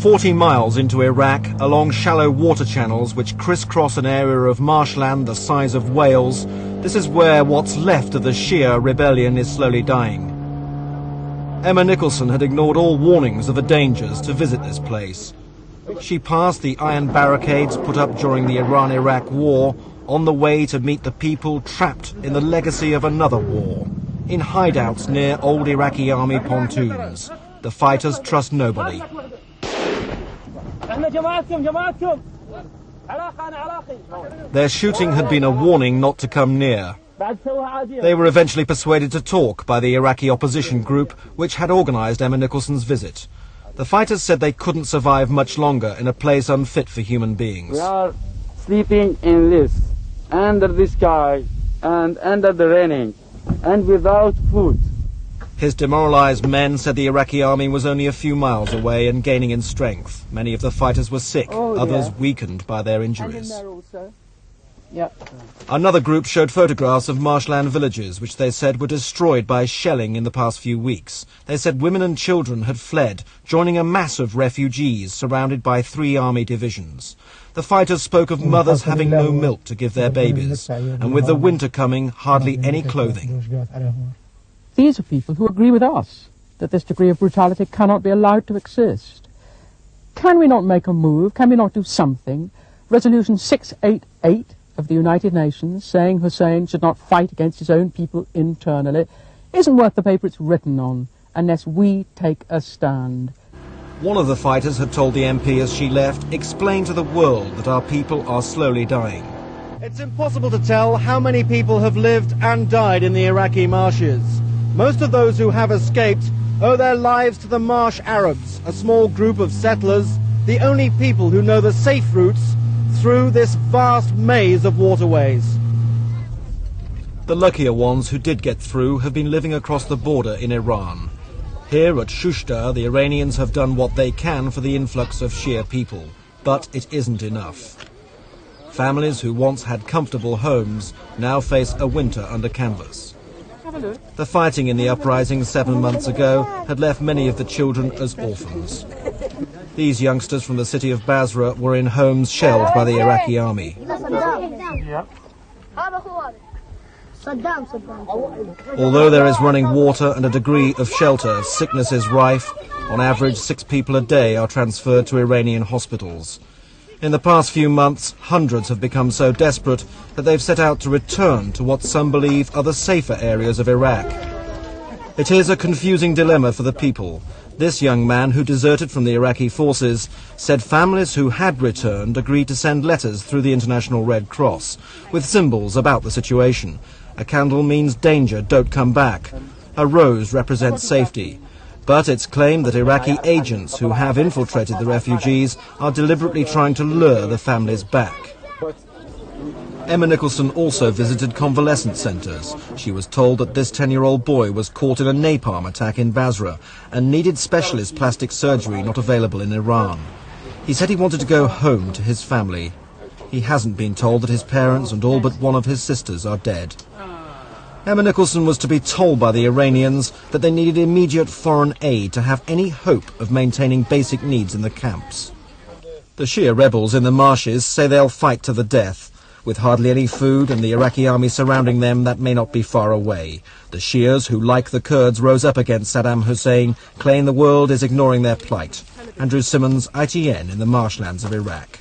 40 miles into Iraq, along shallow water channels which crisscross an area of marshland the size of Wales, this is where what's left of the Shia rebellion is slowly dying. Emma Nicholson had ignored all warnings of the dangers to visit this place. She passed the iron barricades put up during the Iran-Iraq war on the way to meet the people trapped in the legacy of another war, in hideouts near old Iraqi army pontoons. The fighters trust nobody. Their shooting had been a warning not to come near. They were eventually persuaded to talk by the Iraqi opposition group, which had organised Emma Nicholson's visit. The fighters said they couldn't survive much longer in a place unfit for human beings. We are sleeping in this, under the sky, and under the raining, and without food. His demoralised men said the Iraqi army was only a few miles away and gaining in strength. Many of the fighters were sick, others weakened by their injuries. Another group showed photographs of marshland villages which they said were destroyed by shelling in the past few weeks. They said women and children had fled, joining a mass of refugees surrounded by 3 army divisions. The fighters spoke of mothers having no milk to give their babies, and with the winter coming, hardly any clothing. These are people who agree with us that this degree of brutality cannot be allowed to exist. Can we not make a move? Can we not do something? Resolution 688 of the United Nations saying Hussein should not fight against his own people internally isn't worth the paper it's written on unless we take a stand. One of the fighters had told the MP as she left, explain to the world that our people are slowly dying. It's impossible to tell how many people have lived and died in the Iraqi marshes. Most of those who have escaped owe their lives to the marsh Arabs, a small group of settlers, the only people who know the safe routes through this vast maze of waterways. The luckier ones who did get through have been living across the border in Iran. Here at Shushtar, the Iranians have done what they can for the influx of Shia people, but it isn't enough. Families who once had comfortable homes now face a winter under canvas. The fighting in the uprising 7 months ago had left many of the children as orphans. These youngsters from the city of Basra were in homes shelled by the Iraqi army. Although there is running water and a degree of shelter, sickness is rife. On average, 6 people a day are transferred to Iranian hospitals. In the past few months, hundreds have become so desperate that they've set out to return to what some believe are the safer areas of Iraq. It is a confusing dilemma for the people. This young man, who deserted from the Iraqi forces, said families who had returned agreed to send letters through the International Red Cross with symbols about the situation. A candle means danger, don't come back. A rose represents safety. But it's claimed that Iraqi agents who have infiltrated the refugees are deliberately trying to lure the families back. Emma Nicholson also visited convalescent centres. She was told that this 10-year-old boy was caught in a napalm attack in Basra and needed specialist plastic surgery not available in Iran. He said he wanted to go home to his family. He hasn't been told that his parents and all but one of his sisters are dead. Emma Nicholson was to be told by the Iranians that they needed immediate foreign aid to have any hope of maintaining basic needs in the camps. The Shia rebels in the marshes say they'll fight to the death. With hardly any food and the Iraqi army surrounding them, that may not be far away. The Shias, who like the Kurds rose up against Saddam Hussein, claim the world is ignoring their plight. Andrew Simmons, ITN in the marshlands of Iraq.